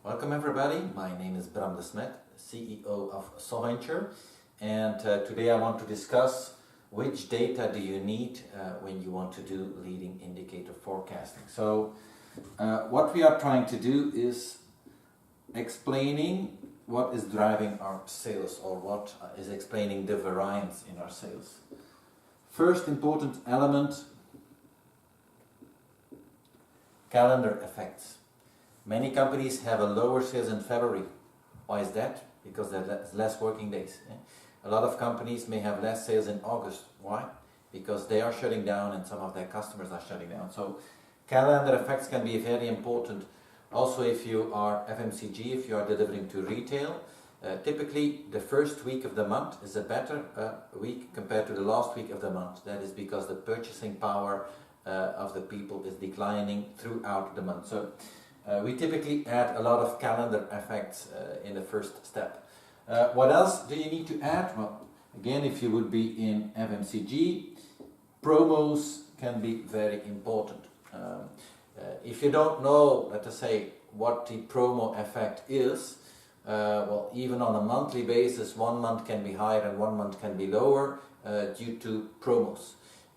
Welcome everybody, my name is Bram Desmet, CEO of Solventure, and today I want to discuss which data do you need when you want to do leading indicator forecasting. So what we are trying to do is explaining what is driving our sales, or what is explaining the variance in our sales. First important element, calendar effects. Many companies have a lower sales in February. Why is that? Because there's less working days. A lot of companies may have less sales in August. Why? Because they are shutting down and some of their customers are shutting down. So calendar effects can be very important. Also, if you are FMCG, if you are delivering to retail, typically the first week of the month is a better week compared to the last week of the month. That is because the purchasing power of the people is declining throughout the month. So we typically add a lot of calendar effects in the first step. What else do you need to add? Well, again, if you would be in FMCG, promos can be very important. If you don't know, let us say, what the promo effect is, well, even on a monthly basis, 1 month can be higher and 1 month can be lower due to promos.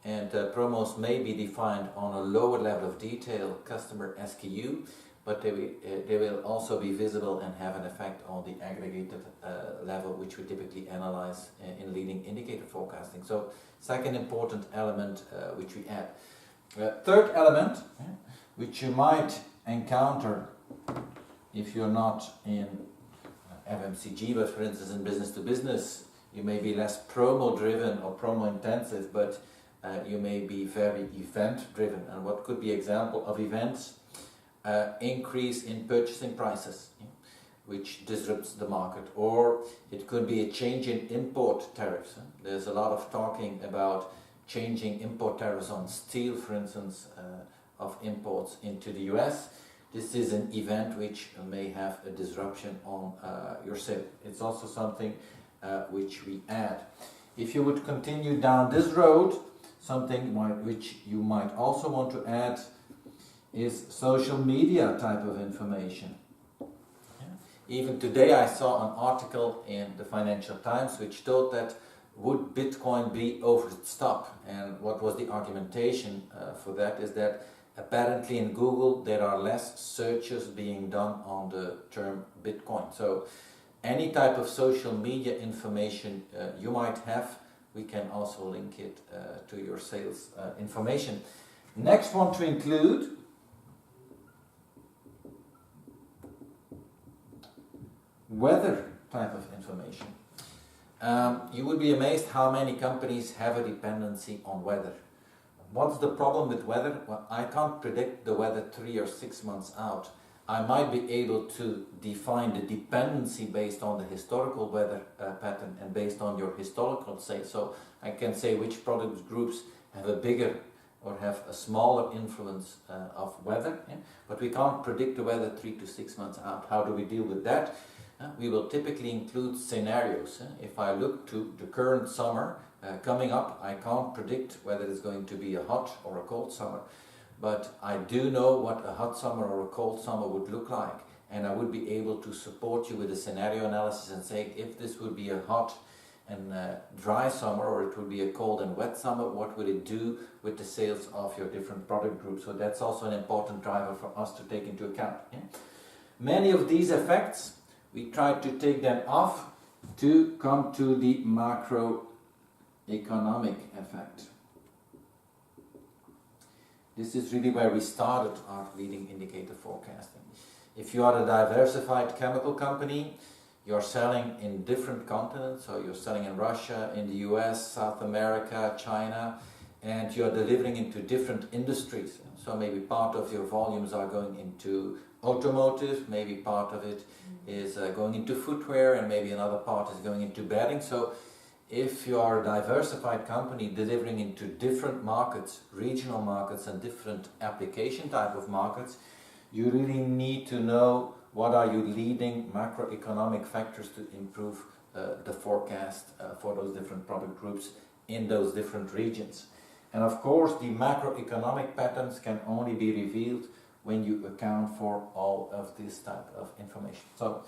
And promos may be defined on a lower level of detail, customer SKU, but they will also be visible and have an effect on the aggregated level, which we typically analyze in leading indicator forecasting. So, second important element which we add. Third element, which you might encounter if you're not in FMCG, but for instance in business to business, you may be less promo driven or promo intensive, but you may be very event driven. And what could be example of events? Increase in purchasing prices, which disrupts the market, or it could be a change in import tariffs. There's a lot of talking about changing import tariffs on steel, for instance, of imports into the US. This is an event which may have a disruption on your sale. It's also something which we add. If you would continue down this road, something which you might also want to add is social media type of information. Even today I saw an article in the Financial Times which told that would Bitcoin be over its top, and what was the argumentation for that is that apparently in Google there are less searches being done on the term Bitcoin. So any type of social media information you might have, we can also link it to your sales information. Next one to include, weather type of information. You would be amazed how many companies have a dependency on weather. What's the problem with weather? Well, I can't predict the weather 3 or 6 months out. I might be able to define the dependency based on the historical weather pattern and based on your historical sales. So I can say which product groups have a bigger or have a smaller influence of weather, but we can't predict the weather 3 to 6 months out. How do we deal with that? We will typically include scenarios. If I look to the current summer coming up, I can't predict whether it's going to be a hot or a cold summer, but I do know what a hot summer or a cold summer would look like, and I would be able to support you with a scenario analysis and say, if this would be a hot and dry summer, or it would be a cold and wet summer, what would it do with the sales of your different product groups? So that's also an important driver for us to take into account. Many of these effects, we try to take them off to come to the macroeconomic effect. This is really where we started our leading indicator forecasting. If you are a diversified chemical company, you're selling in different continents, so you're selling in Russia, in the US, South America, China, and you're delivering into different industries. So maybe part of your volumes are going into automotive, maybe part of it is going into footwear, and maybe another part is going into bedding. So if you are a diversified company delivering into different markets, regional markets and different application type of markets, you really need to know what are your leading macroeconomic factors to improve the forecast for those different product groups in those different regions. And of course, the macroeconomic patterns can only be revealed when you account for all of this type of information. So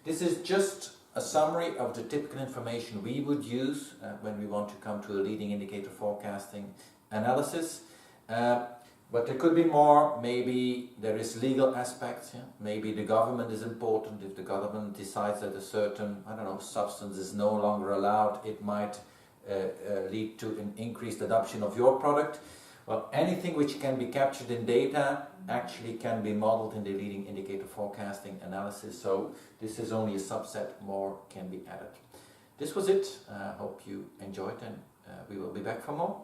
this is just a summary of the typical information we would use when we want to come to a leading indicator forecasting analysis. But there could be more. Maybe there is legal aspects. Yeah? Maybe the government is important. If the government decides that a certain, substance is no longer allowed, it might lead to an increased adoption of your product. Well, anything which can be captured in data actually can be modeled in the leading indicator forecasting analysis. So this is only a subset, more can be added. This was it. I hope you enjoyed, and we will be back for more.